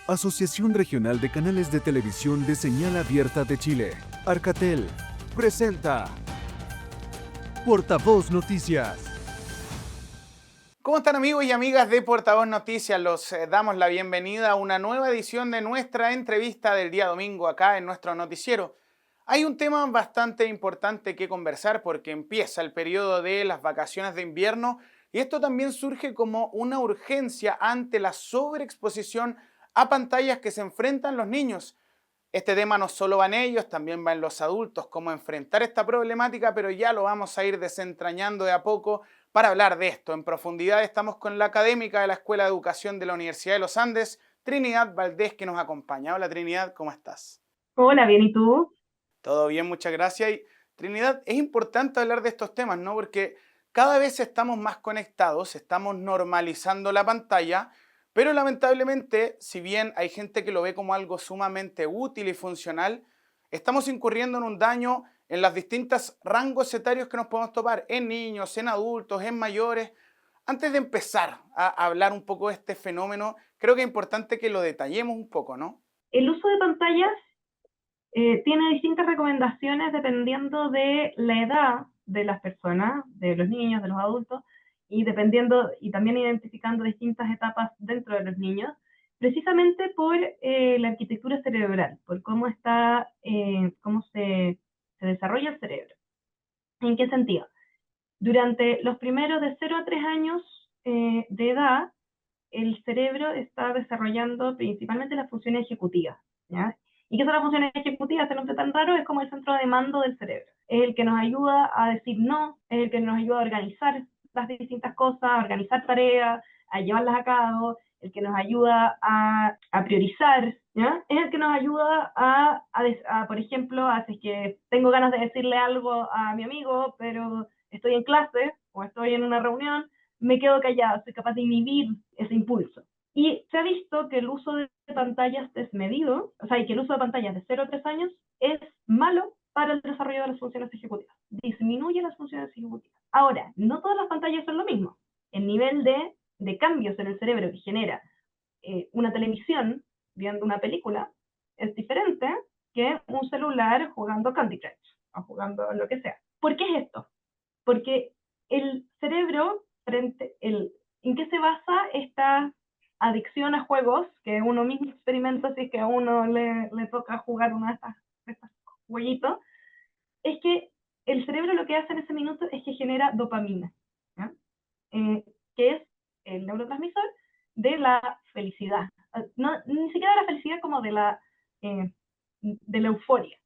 Asociación Regional de Canales de Televisión de Señal Abierta de Chile, Arcatel, presenta Portavoz Noticias. ¿Cómo están amigos y amigas de Portavoz Noticias? Los damos la bienvenida a una nueva edición de nuestra entrevista del día domingo acá en nuestro noticiero. Hay un tema bastante importante que conversar porque empieza el periodo de las vacaciones de invierno y esto también surge como una urgencia ante la sobreexposición a pantallas que se enfrentan los niños. Este tema no solo va en ellos, también va en los adultos, cómo enfrentar esta problemática, pero ya lo vamos a ir desentrañando de a poco. Para hablar de esto en profundidad estamos con la académica de la Escuela de Educación de la Universidad de los Andes, Trinidad Valdés, que nos acompaña. Hola Trinidad, ¿cómo estás? Hola, bien, ¿y tú? Todo bien, muchas gracias. Y Trinidad, es importante hablar de estos temas, ¿no? Porque cada vez estamos más conectados, estamos normalizando la pantalla, pero lamentablemente, si bien hay gente que lo ve como algo sumamente útil y funcional, estamos incurriendo en un daño en los distintos rangos etarios que nos podemos topar, en niños, en adultos, en mayores. Antes de empezar a hablar un poco de este fenómeno, creo que es importante que lo detallemos un poco, ¿no? El uso de pantallas tiene distintas recomendaciones dependiendo de la edad de las personas, de los niños, de los adultos, y dependiendo y también identificando distintas etapas dentro de los niños, precisamente por la arquitectura cerebral, por cómo está, cómo se desarrolla el cerebro. ¿En qué sentido? Durante los primeros de 0 a 3 años de edad, el cerebro está desarrollando principalmente las funciones ejecutivas, ¿ya? ¿Y qué son las funciones ejecutivas? Este nombre tan raro es como el centro de mando del cerebro. Es el que nos ayuda a decir no, es el que nos ayuda a organizar las distintas cosas, a organizar tareas, a llevarlas a cabo, el que nos ayuda a priorizar, ¿ya? Es el que nos ayuda por ejemplo, si es que tengo ganas de decirle algo a mi amigo, pero estoy en clase o estoy en una reunión, me quedo callado, soy capaz de inhibir ese impulso. Y se ha visto que el uso de pantallas desmedido, o sea, y que el uso de pantallas de 0 a 3 años es malo para el desarrollo de las funciones ejecutivas. Disminuye las funciones ejecutivas. Ahora, no todas las pantallas son lo mismo. El nivel de cambios en el cerebro que genera una televisión viendo una película es diferente que un celular jugando Candy Crush o jugando lo que sea. ¿Por qué es esto? Porque el cerebro, ¿en qué se basa esta adicción a juegos que uno mismo experimenta si es que a uno le toca jugar una de estas jueguitos? Es que el cerebro lo que hace en ese minuto es que genera dopamina, ¿ya? Que es el neurotransmisor de la felicidad. No, ni siquiera de la felicidad como de la euforia.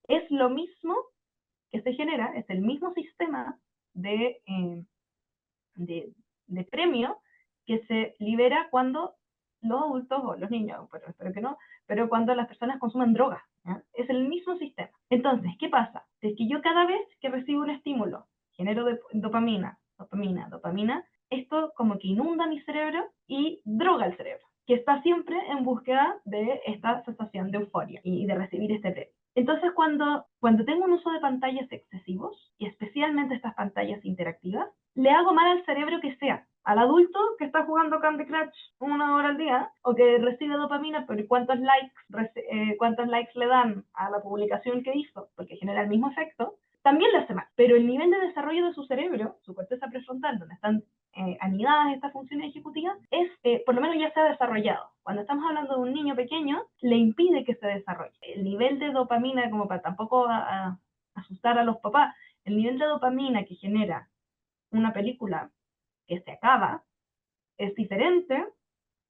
Es lo mismo que se genera, es el mismo sistema de, eh, de premio que se libera cuando los adultos o los niños, pero espero que no, pero cuando las personas consumen drogas. ¿Ya? Es el mismo sistema. Entonces, ¿qué pasa? Es que yo cada vez que recibo un estímulo, genero dopamina, esto como que inunda mi cerebro y droga el cerebro, que está siempre en búsqueda de esta sensación de euforia y de recibir este premio. Entonces, cuando tengo un uso de pantallas excesivos, y especialmente estas pantallas interactivas, le hago mal al cerebro que sea. Al adulto que está jugando Candy Crush 1 hora al día, o que recibe dopamina por cuántos likes le dan a la publicación que hizo, porque genera el mismo efecto, también le hace mal. Pero el nivel de desarrollo de su cerebro, su corteza prefrontal, donde están anidadas estas funciones ejecutivas, por lo menos ya se ha desarrollado. Cuando estamos hablando de un niño pequeño, le impide que se desarrolle. El nivel de dopamina, como para tampoco asustar a los papás, el nivel de dopamina que genera una película que se acaba es diferente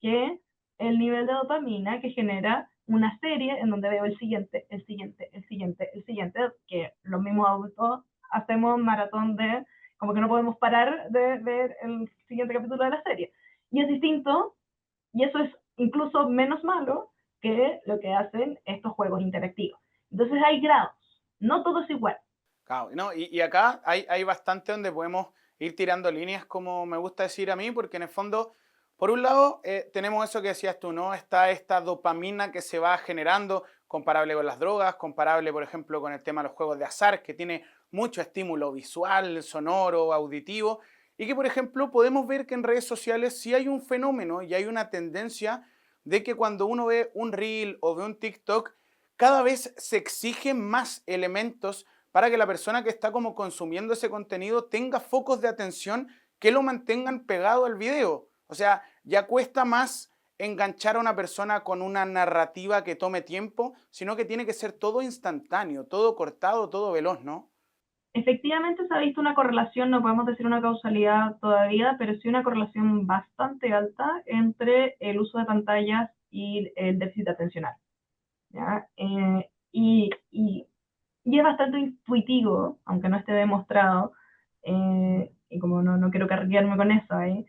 que el nivel de dopamina que genera una serie en donde veo el siguiente, que los mismos adultos hacemos maratón de, como que no podemos parar de ver el siguiente capítulo de la serie. Y es distinto, y eso es incluso menos malo que lo que hacen estos juegos interactivos. Entonces hay grados, no todo es igual. Claro, no, y acá hay bastante donde podemos ir tirando líneas, como me gusta decir a mí, porque en el fondo, por un lado, tenemos eso que decías tú, ¿no? Está esta dopamina que se va generando, comparable con las drogas, comparable, por ejemplo, con el tema de los juegos de azar, que tiene mucho estímulo visual, sonoro, auditivo, y que, por ejemplo, podemos ver que en redes sociales sí hay un fenómeno y hay una tendencia de que cuando uno ve un reel o ve un TikTok, cada vez se exigen más elementos para que la persona que está como consumiendo ese contenido tenga focos de atención que lo mantengan pegado al video. O sea, ya cuesta más enganchar a una persona con una narrativa que tome tiempo, sino que tiene que ser todo instantáneo, todo cortado, todo veloz, ¿no? Efectivamente se ha visto una correlación, no podemos decir una causalidad todavía, pero sí una correlación bastante alta entre el uso de pantallas y el déficit atencional. ¿Ya? Y es bastante intuitivo, aunque no esté demostrado, y como no quiero cargarme con eso ahí,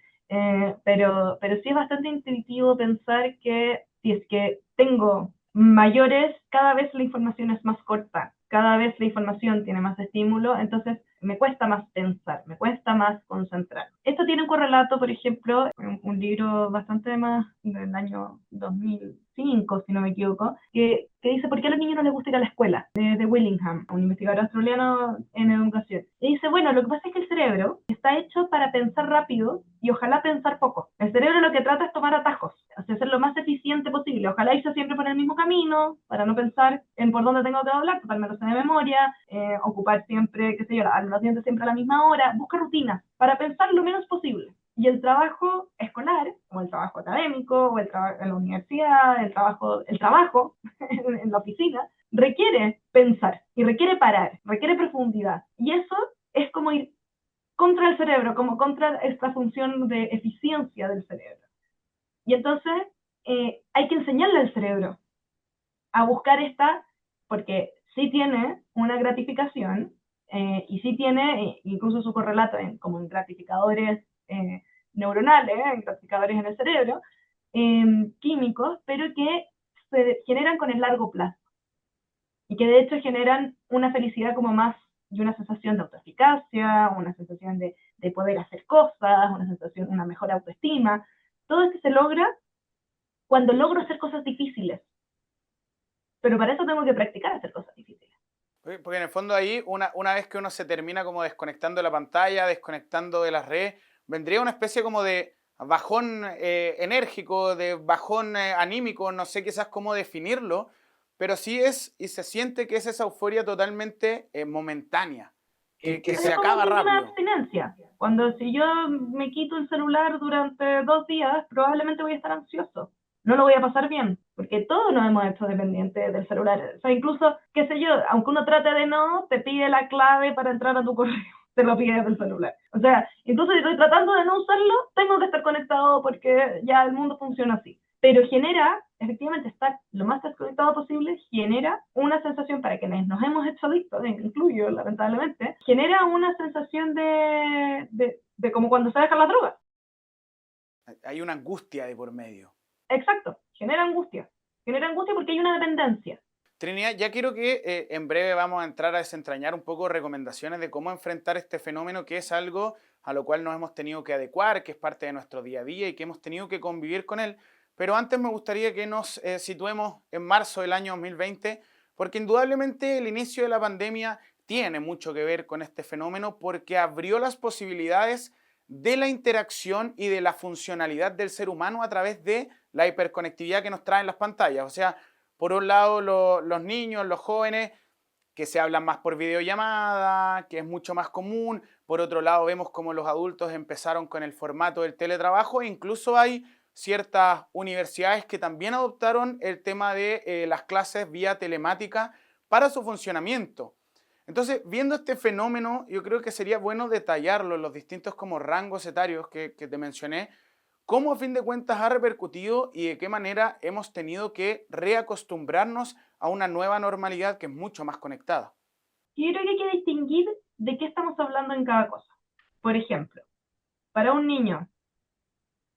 pero sí es bastante intuitivo pensar que si es que tengo mayores, cada vez la información es más corta, cada vez la información tiene más estímulo, entonces me cuesta más pensar, me cuesta más concentrar. Esto tiene un correlato, por ejemplo, en un libro bastante más del año 2005, si no me equivoco, que dice ¿por qué a los niños no les gusta ir a la escuela? De Willingham, un investigador australiano en educación. Y dice, bueno, lo que pasa es que el cerebro está hecho para pensar rápido y ojalá pensar poco. El cerebro lo que trata es tomar atajos, o sea, ser lo más eficiente posible. Ojalá irse siempre por el mismo camino, para no pensar en por dónde tengo que hablar, totalmente de memoria, ocupar siempre, qué sé yo, los dientes siempre a la misma hora, busca rutinas para pensar lo menos posible. Y el trabajo escolar, o el trabajo académico, o el trabajo en la universidad, el trabajo en la oficina, requiere pensar y requiere parar, requiere profundidad. Y eso es como ir contra el cerebro, como contra esta función de eficiencia del cerebro. Y entonces hay que enseñarle al cerebro a buscar porque sí tiene una gratificación y sí tiene incluso su correlato como en gratificadores neuronales, en gratificadores en el cerebro, químicos, pero que se generan con el largo plazo y que de hecho generan una felicidad como más y una sensación de autoeficacia, una sensación de poder hacer cosas, una sensación, una mejor autoestima. Todo esto se logra cuando logro hacer cosas difíciles, pero para eso tengo que practicar hacer cosas difíciles. Porque en el fondo ahí, una vez que uno se termina como desconectando de la pantalla, desconectando de las redes, vendría una especie como de bajón enérgico, de bajón anímico, no sé quizás cómo definirlo, pero sí es y se siente que es esa euforia totalmente momentánea, que se acaba rápido. Es como una rápido. abstinencia. Cuando si yo me quito el celular durante 2 días, probablemente voy a estar ansioso. No lo voy a pasar bien, porque todos nos hemos hecho dependientes del celular. O sea, incluso, qué sé yo, aunque uno trate de no, te pide la clave para entrar a tu correo, te lo pide del celular. O sea, incluso si estoy tratando de no usarlo, tengo que estar conectado porque ya el mundo funciona así. Pero genera, efectivamente, estar lo más desconectado posible, genera una sensación para quienes nos hemos hecho adictos, incluyo lamentablemente, genera una sensación de como cuando se dejan las drogas. Hay una angustia de por medio. Exacto, genera angustia porque hay una dependencia. Trinidad, ya quiero que en breve vamos a entrar a desentrañar un poco recomendaciones de cómo enfrentar este fenómeno, que es algo a lo cual nos hemos tenido que adecuar, que es parte de nuestro día a día y que hemos tenido que convivir con él. Pero antes me gustaría que nos situemos en marzo del año 2020, porque indudablemente el inicio de la pandemia tiene mucho que ver con este fenómeno porque abrió las posibilidades de la interacción y de la funcionalidad del ser humano a través de la hiperconectividad que nos traen las pantallas. O sea, por un lado, los niños, los jóvenes, que se hablan más por videollamada, que es mucho más común. Por otro lado, vemos como los adultos empezaron con el formato del teletrabajo. E incluso hay ciertas universidades que también adoptaron el tema de las clases vía telemática para su funcionamiento. Entonces, viendo este fenómeno, yo creo que sería bueno detallarlo en los distintos como rangos etarios que te mencioné. ¿Cómo a fin de cuentas ha repercutido y de qué manera hemos tenido que reacostumbrarnos a una nueva normalidad que es mucho más conectada? Y yo creo que hay que distinguir de qué estamos hablando en cada cosa. Por ejemplo, para un niño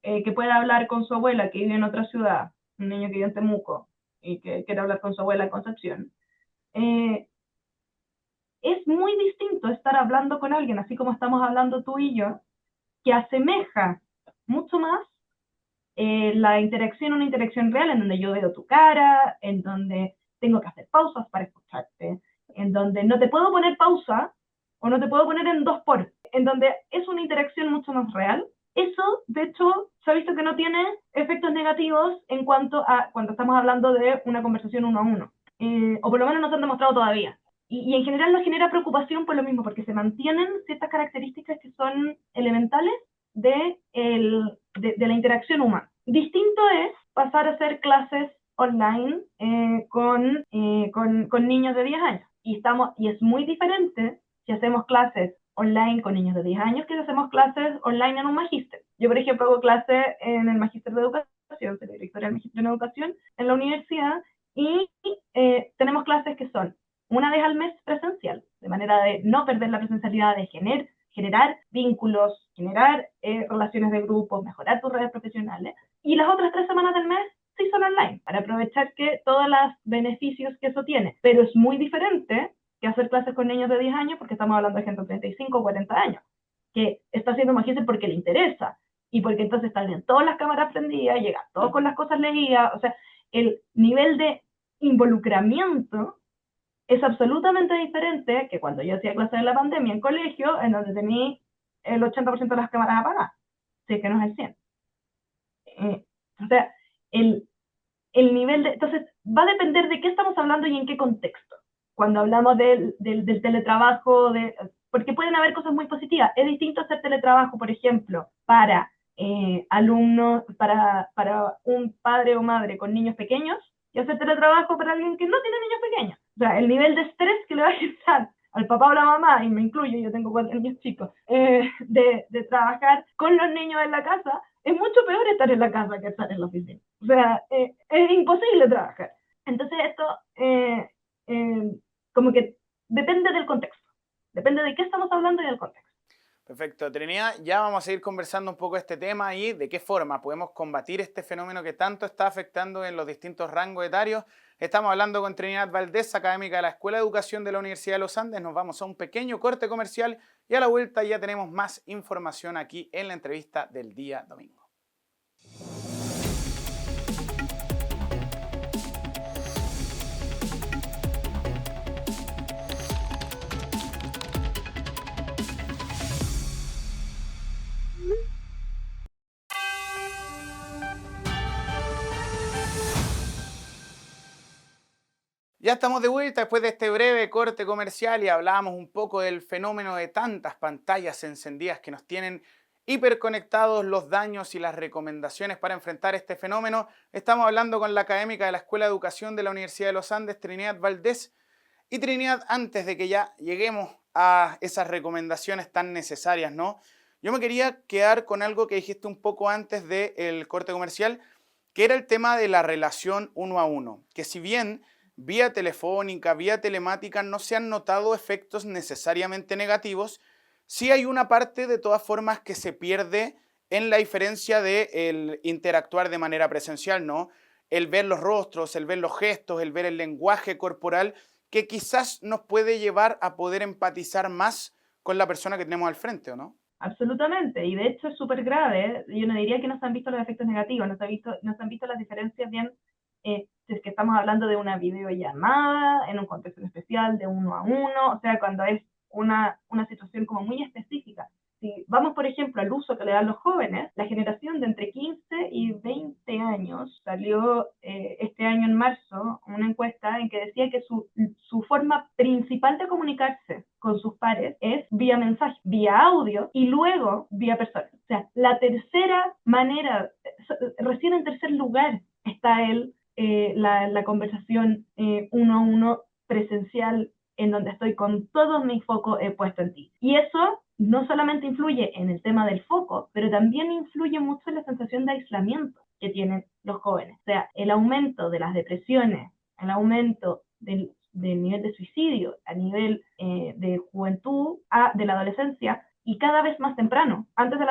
que pueda hablar con su abuela que vive en otra ciudad, un niño que vive en Temuco y que quiere hablar con su abuela en Concepción, es muy distinto estar hablando con alguien, así como estamos hablando tú y yo, que asemeja mucho más la interacción, una interacción real en donde yo veo tu cara, en donde tengo que hacer pausas para escucharte, en donde no te puedo poner pausa o no te puedo poner en 2x, en donde es una interacción mucho más real Eso, de hecho, se ha visto que no tiene efectos negativos en cuanto a cuando estamos hablando de una conversación uno a uno. O por lo menos no se han demostrado todavía. Y en general nos genera preocupación por lo mismo, porque se mantienen ciertas características que son elementales de la interacción humana. Distinto es pasar a hacer clases online con niños de 10 años. Y es muy diferente si hacemos clases online con niños de 10 años que si hacemos clases online en un magíster. Yo, por ejemplo, hago clases en el magíster de educación, soy directora del magíster en educación en la universidad, y tenemos clases que son una vez al mes presencial, de manera de no perder la presencialidad, de generar vínculos, generar relaciones de grupo, mejorar tus redes profesionales. Y las otras 3 semanas del mes sí son online, para aprovechar que todos los beneficios que eso tiene. Pero es muy diferente que hacer clases con niños de 10 años, porque estamos hablando de gente de 35 o 40 años, que está haciendo magíster porque le interesa, y porque entonces están bien todas las cámaras prendidas, llega todo con las cosas leídas, o sea, el nivel de involucramiento es absolutamente diferente que cuando yo hacía clases de la pandemia en colegio, en donde tenía el 80% de las cámaras apagadas, si es que no es el 100%. O sea, el nivel de... Entonces, va a depender de qué estamos hablando y en qué contexto. Cuando hablamos del teletrabajo, porque pueden haber cosas muy positivas. Es distinto hacer teletrabajo, por ejemplo, para alumnos, para un padre o madre con niños pequeños, y hacer teletrabajo para alguien que no tiene niños pequeños. O sea, el nivel de estrés que le va a generar al papá o la mamá, y me incluyo, yo tengo 4 niños chicos, de trabajar con los niños en la casa, es mucho peor estar en la casa que estar en la oficina. O sea, es imposible trabajar. Entonces esto como que depende del contexto, depende de qué estamos hablando y del contexto. Perfecto, Trinidad, ya vamos a seguir conversando un poco de este tema y de qué forma podemos combatir este fenómeno que tanto está afectando en los distintos rangos etarios. Estamos hablando con Trinidad Valdés, académica de la Escuela de Educación de la Universidad de los Andes. Nos vamos a un pequeño corte comercial y a la vuelta ya tenemos más información aquí en la entrevista del día domingo. Ya estamos de vuelta después de este breve corte comercial y hablábamos un poco del fenómeno de tantas pantallas encendidas que nos tienen hiperconectados, los daños y las recomendaciones para enfrentar este fenómeno. Estamos hablando con la académica de la Escuela de Educación de la Universidad de los Andes, Trinidad Valdés. Y Trinidad, antes de que ya lleguemos a esas recomendaciones tan necesarias, ¿no? Yo me quería quedar con algo que dijiste un poco antes del corte comercial, que era el tema de la relación uno a uno, que si bien vía telefónica, vía telemática, no se han notado efectos necesariamente negativos, sí hay una parte de todas formas que se pierde en la diferencia de el interactuar de manera presencial, ¿no? El ver los rostros, el ver los gestos, el ver el lenguaje corporal, que quizás nos puede llevar a poder empatizar más con la persona que tenemos al frente, ¿o no? Absolutamente, y de hecho es súper grave. Yo no diría que no se han visto los efectos negativos, no se han visto las diferencias bien, si es que estamos hablando de una videollamada, en un contexto en especial, de uno a uno, o sea, cuando es una situación como muy específica. Si vamos, por ejemplo, al uso que le dan los jóvenes, la generación de entre 15 y 20 años salió este año en marzo una encuesta en que decía que su forma principal de comunicarse con sus pares es vía mensaje, vía audio y luego vía persona. O sea, la tercera manera, recién en tercer lugar está la conversación uno a uno presencial, en donde estoy con todo mi foco puesto en ti. Y eso no solamente influye en el tema del foco, pero también influye mucho en la sensación de aislamiento que tienen los jóvenes. O sea, el aumento de las depresiones, el aumento del nivel de suicidio a nivel de juventud, de la adolescencia, y cada vez más temprano. Antes de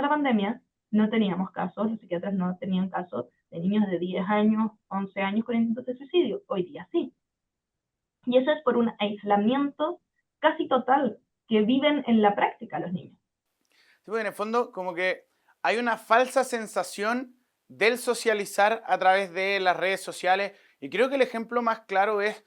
la pandemia no teníamos casos, los psiquiatras no tenían casos de niños de 10 años, 11 años con intentos de suicidio. Hoy día sí. Y eso es por un aislamiento casi total que viven en la práctica los niños. Sí, porque en el fondo como que hay una falsa sensación del socializar a través de las redes sociales y creo que el ejemplo más claro es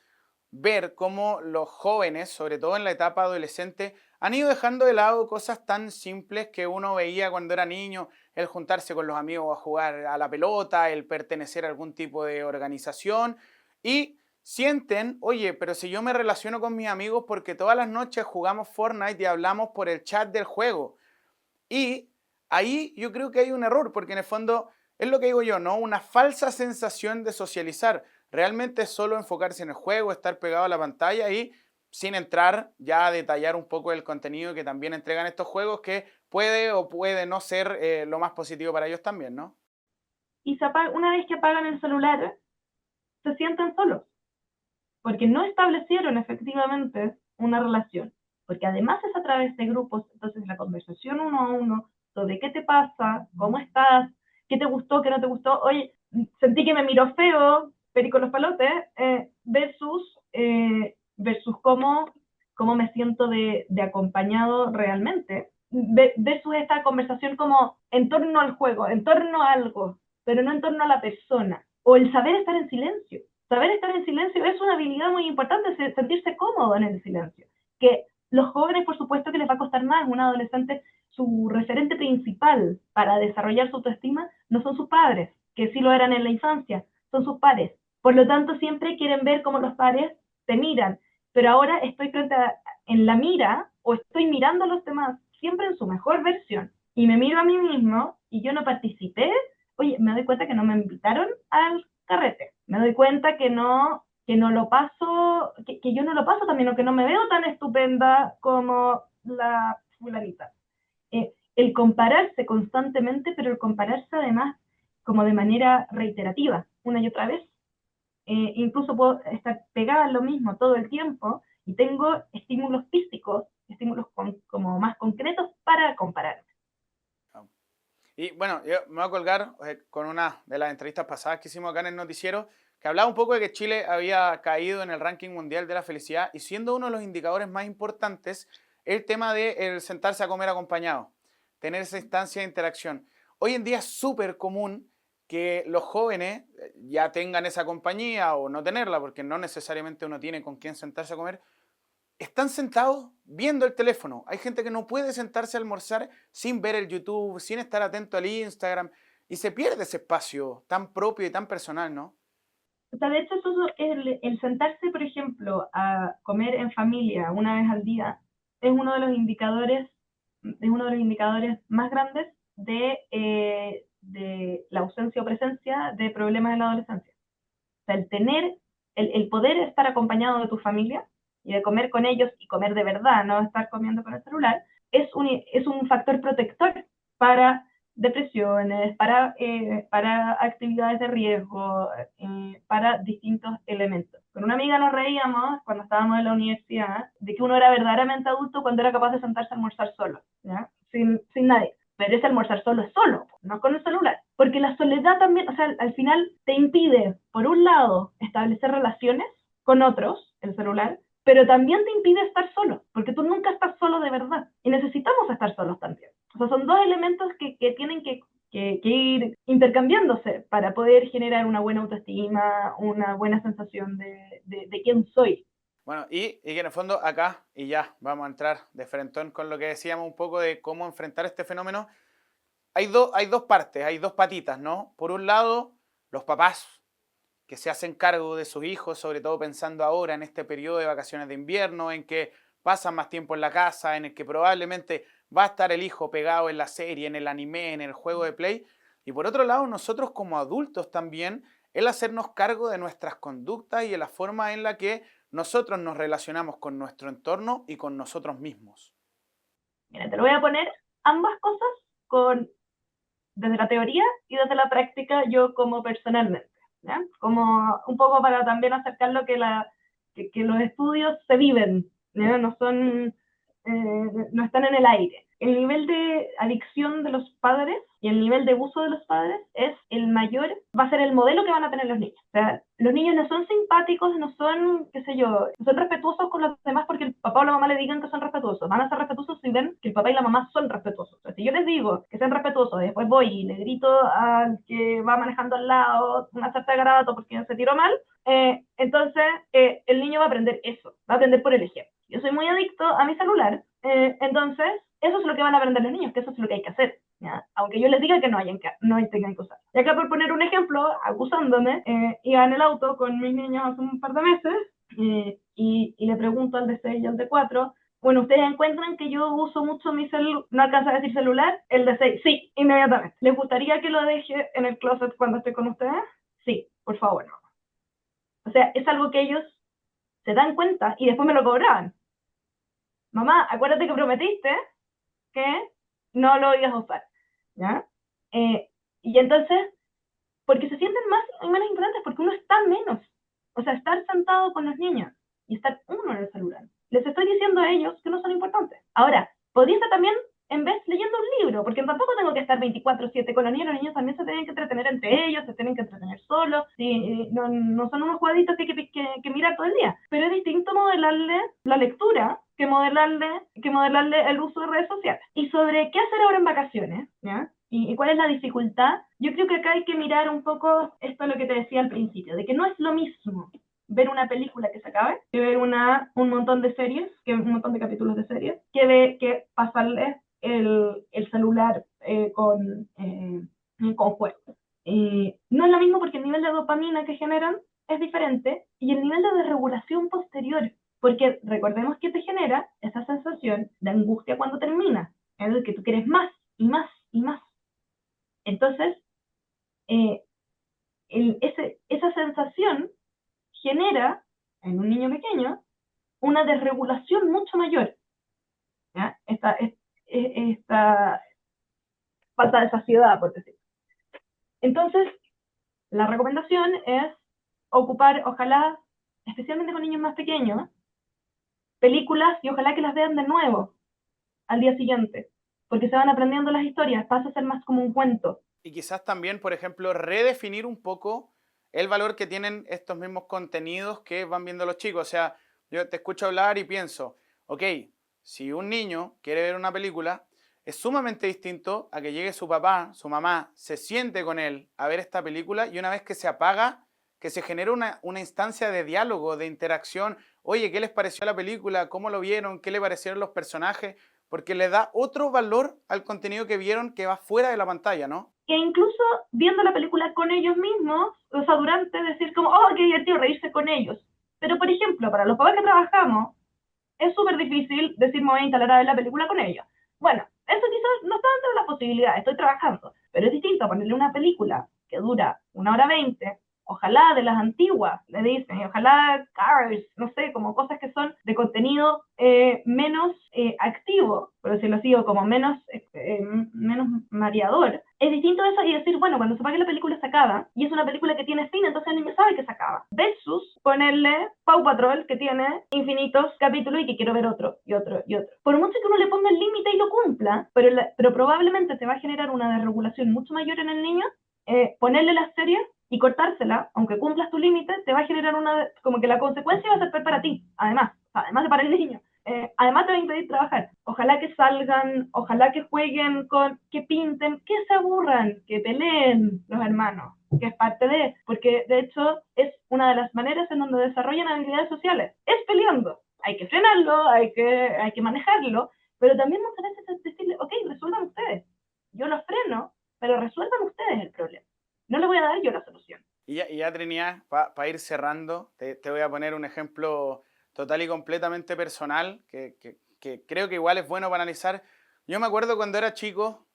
ver cómo los jóvenes, sobre todo en la etapa adolescente, han ido dejando de lado cosas tan simples que uno veía cuando era niño, el juntarse con los amigos a jugar a la pelota, el pertenecer a algún tipo de organización y sienten, oye, pero si yo me relaciono con mis amigos porque todas las noches jugamos Fortnite y hablamos por el chat del juego. Y ahí yo creo que hay un error, porque en el fondo es lo que digo yo, ¿no? Una falsa sensación de socializar. Realmente es solo enfocarse en el juego, estar pegado a la pantalla y sin entrar ya a detallar un poco el contenido que también entregan estos juegos que puede o puede no ser lo más positivo para ellos también, ¿no? Y una vez que apagan el celular, se sienten solos, porque no establecieron efectivamente una relación. Porque además es a través de grupos, entonces la conversación uno a uno, sobre qué te pasa, cómo estás, qué te gustó, qué no te gustó, oye, sentí que me miró feo, perico los palotes, versus cómo me siento de acompañado realmente, versus esta conversación como en torno al juego, en torno a algo, pero no en torno a la persona, o el saber estar en silencio. Saber estar en silencio es una habilidad muy importante, sentirse cómodo en el silencio, que los jóvenes, por supuesto, que les va a costar más. Un adolescente, su referente principal para desarrollar su autoestima no son sus padres, que sí lo eran en la infancia, son sus pares. Por lo tanto, siempre quieren ver cómo los pares te miran, pero ahora estoy en la mira o estoy mirando a los demás siempre en su mejor versión y me miro a mí mismo y yo no participé. Oye, me doy cuenta que no me invitaron al carrete, me doy cuenta que no lo paso, que yo no lo paso también, o que no me veo tan estupenda como la fulanita. El compararse constantemente, pero el compararse además como de manera reiterativa, una y otra vez. Incluso puedo estar pegada en lo mismo todo el tiempo y tengo estímulos físicos, estímulos como más concretos para compararme. Y bueno, yo me voy a colgar con una de las entrevistas pasadas que hicimos acá en el noticiero, que hablaba un poco de que Chile había caído en el ranking mundial de la felicidad y siendo uno de los indicadores más importantes el tema de el sentarse a comer acompañado, tener esa instancia de interacción. Hoy en día es súper común que los jóvenes ya tengan esa compañía o no tenerla, porque no necesariamente uno tiene con quién sentarse a comer, están sentados viendo el teléfono. Hay gente que no puede sentarse a almorzar sin ver el YouTube, sin estar atento al Instagram, y se pierde ese espacio tan propio y tan personal, ¿no? O sea, de hecho, el sentarse, por ejemplo, a comer en familia una vez al día es uno de los indicadores más grandes de la ausencia o presencia de problemas en la adolescencia. O sea, el poder estar acompañado de tu familia y de comer con ellos y comer de verdad, no estar comiendo con el celular, es un factor protector para depresiones, para actividades de riesgo, para distintos elementos. Con una amiga nos reíamos cuando estábamos en la universidad de que uno era verdaderamente adulto cuando era capaz de sentarse a almorzar solo, ¿ya? Sin nadie. Pero ese almorzar solo es solo, no con el celular. Porque la soledad también, o sea, al final te impide, por un lado, establecer relaciones con otros, el celular, pero también te impide estar solo, porque tú nunca estás solo de verdad. Y necesitamos estar solos también. O sea, son dos elementos que tienen que ir intercambiándose para poder generar una buena autoestima, una buena sensación de quién soy. Bueno, y que en el fondo acá, y ya vamos a entrar de frentón con lo que decíamos un poco de cómo enfrentar este fenómeno, hay dos partes, hay dos patitas, ¿no? Por un lado, los papás que se hacen cargo de sus hijos, sobre todo pensando ahora en este periodo de vacaciones de invierno, en que pasan más tiempo en la casa, en el que probablemente va a estar el hijo pegado en la serie, en el anime, en el juego de Play. Y por otro lado, nosotros como adultos también, el hacernos cargo de nuestras conductas y de la forma en la que nosotros nos relacionamos con nuestro entorno y con nosotros mismos. Mira, te lo voy a poner ambas cosas desde la teoría y desde la práctica, yo como personalmente, ¿ya? Como un poco para también acercarlo que los estudios se viven, ¿ya? No están en el aire. El nivel de adicción de los padres y el nivel de uso de los padres es el mayor, va a ser el modelo que van a tener los niños. O sea, los niños no son simpáticos, no son, qué sé yo, son respetuosos con los demás porque el papá o la mamá le digan que son respetuosos. Van a ser respetuosos si ven que el papá y la mamá son respetuosos. O sea, si yo les digo que sean respetuosos y después voy y le grito al que va manejando al lado una certa garabato porque se tiró mal, entonces el niño va a aprender eso, va a aprender por el ejemplo. Yo soy muy adicto a mi celular Entonces, eso es lo que van a aprender los niños, que eso es lo que hay que hacer, ¿ya? Aunque yo les diga que no tengan que usar. Y acá, por poner un ejemplo, acusándome, iba en el auto con mis niños hace un par de meses y le pregunto al de 6 y al de 4, bueno, ¿ustedes encuentran que yo uso mucho mi celular? ¿No alcanza a decir celular? El de 6, sí, inmediatamente. ¿Les gustaría que lo deje en el closet cuando esté con ustedes? Sí, por favor. O sea, es algo que ellos se dan cuenta y después me lo cobraban. Mamá, acuérdate que prometiste que no lo ibas a usar, ¿ya? Y entonces, porque se sienten más y menos importantes, porque uno está menos. O sea, estar sentado con los niños y estar uno en el celular. Les estoy diciendo a ellos que no son importantes. Ahora, podría estar también, en vez, leyendo un libro, porque tampoco tengo que estar 24/7 con los niños también se tienen que entretener entre ellos, se tienen que entretener solos, sí, no son unos jueguitos que hay que mirar todo el día. Pero es distinto modelarle la lectura que modelarle el uso de redes sociales. Y sobre qué hacer ahora en vacaciones, ¿ya? ¿Y cuál es la dificultad? Yo creo que acá hay que mirar un poco esto lo que te decía al principio, de que no es lo mismo ver una película que se acabe, que ver un montón de series, que un montón de capítulos de series, que pasarle el celular con juegos. No es lo mismo porque el nivel de dopamina que generan es diferente y el nivel de desregulación posterior, porque recordemos que te genera esa sensación de angustia cuando termina, en el que tú quieres más y más y más. Entonces, esa sensación genera en un niño pequeño una desregulación mucho mayor, ¿ya? Esta falta de saciedad, por decirlo. Entonces, la recomendación es ocupar, ojalá, especialmente con niños más pequeños, películas y ojalá que las vean de nuevo al día siguiente, porque se van aprendiendo las historias, pasa a ser más como un cuento. Y quizás también, por ejemplo, redefinir un poco el valor que tienen estos mismos contenidos que van viendo los chicos. O sea, yo te escucho hablar y pienso, ok, si un niño quiere ver una película, es sumamente distinto a que llegue su papá, su mamá, se siente con él a ver esta película y una vez que se apaga, que se genere una instancia de diálogo, de interacción. Oye, ¿qué les pareció la película? ¿Cómo lo vieron? ¿Qué les parecieron los personajes? Porque le da otro valor al contenido que vieron que va fuera de la pantalla, ¿no? Que incluso viendo la película con ellos mismos, o sea, durante decir como, oh, qué divertido reírse con ellos. Pero, por ejemplo, para los papás que trabajamos, es súper difícil decir, me voy a instalar a ver la película con ellos. Bueno, eso quizás no está dentro de la posibilidad, estoy trabajando, pero es distinto ponerle una película que dura 1 hora 20, ojalá de las antiguas, le dicen, y ojalá Cars, no sé, como cosas que son de contenido menos activo, por decirlo así, o como menos mareador. Es distinto eso y decir, bueno, cuando se apague la película se acaba, y es una película que tiene fin, entonces el niño sabe que se acaba. Versus ponerle Paw Patrol, que tiene infinitos capítulos y que quiero ver otro, y otro, y otro. Por mucho que uno le ponga el límite y lo cumpla, pero probablemente te va a generar una desregulación mucho mayor en el niño, ponerle la serie y cortársela, aunque cumplas tu límite, te va a generar como que la consecuencia va a ser peor para ti, además de para el niño. Además te va a impedir trabajar. Ojalá que salgan, ojalá que jueguen que pinten, que se aburran, que peleen los hermanos, que es parte porque de hecho es una de las maneras en donde desarrollan habilidades sociales, es peleando. Hay que frenarlo, hay que manejarlo, pero también muchas veces es decirle, ok, resuelvan ustedes. Yo los freno, pero resuelvan ustedes el problema. No le voy a dar yo la solución. Y ya Trinidad, para ir cerrando, te voy a poner un ejemplo total y completamente personal, que creo que igual es bueno para analizar. Yo me acuerdo cuando era chico,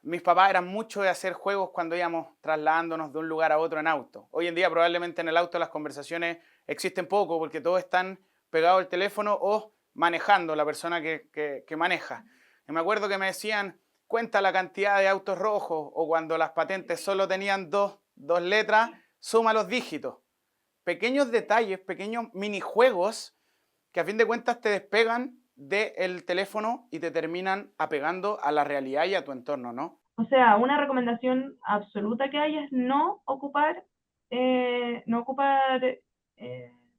mis papás eran mucho de hacer juegos cuando íbamos trasladándonos de un lugar a otro en auto. Hoy en día probablemente en el auto las conversaciones existen poco porque todos están pegados al teléfono o manejando, la persona que maneja. Y me acuerdo que me decían, cuenta la cantidad de autos rojos, o cuando las patentes solo tenían dos letras, suma los dígitos. Pequeños detalles, pequeños minijuegos que a fin de cuentas te despegan del teléfono y te terminan apegando a la realidad y a tu entorno, ¿no? O sea, una recomendación absoluta que hay es no ocupar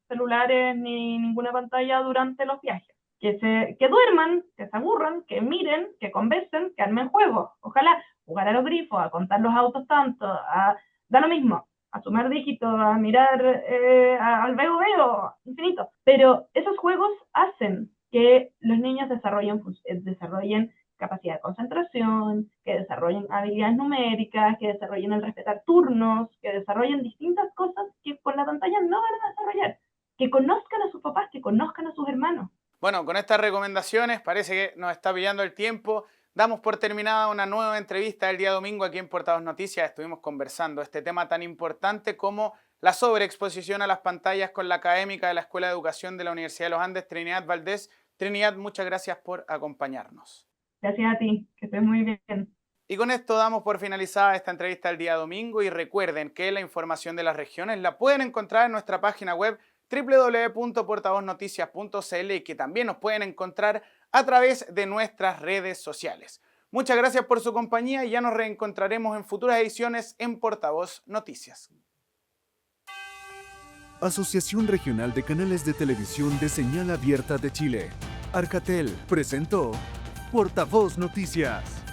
celulares ni ninguna pantalla durante los viajes. Que duerman, que se aburran, que miren, que conversen, que armen juegos. Ojalá jugar a los grifos, a contar los autos tanto, da lo mismo, a sumar dígitos, a mirar al veo, infinito. Pero esos juegos hacen que los niños desarrollen capacidad de concentración, que desarrollen habilidades numéricas, que desarrollen el respetar turnos, que desarrollen distintas cosas que con la pantalla no van a desarrollar, que conozcan a sus papás, que conozcan a sus hermanos. Bueno, con estas recomendaciones parece que nos está pillando el tiempo. Damos por terminada una nueva entrevista el día domingo aquí en Portavoz Noticias. Estuvimos conversando este tema tan importante como la sobreexposición a las pantallas con la académica de la Escuela de Educación de la Universidad de los Andes, Trinidad Valdés. Trinidad, muchas gracias por acompañarnos. Gracias a ti, que estés muy bien. Y con esto damos por finalizada esta entrevista el día domingo y recuerden que la información de las regiones la pueden encontrar en nuestra página web www.portavoznoticias.cl y que también nos pueden encontrar a través de nuestras redes sociales. Muchas gracias por su compañía y ya nos reencontraremos en futuras ediciones en Portavoz Noticias. Asociación Regional de Canales de Televisión de Señal Abierta de Chile. Arcatel presentó Portavoz Noticias.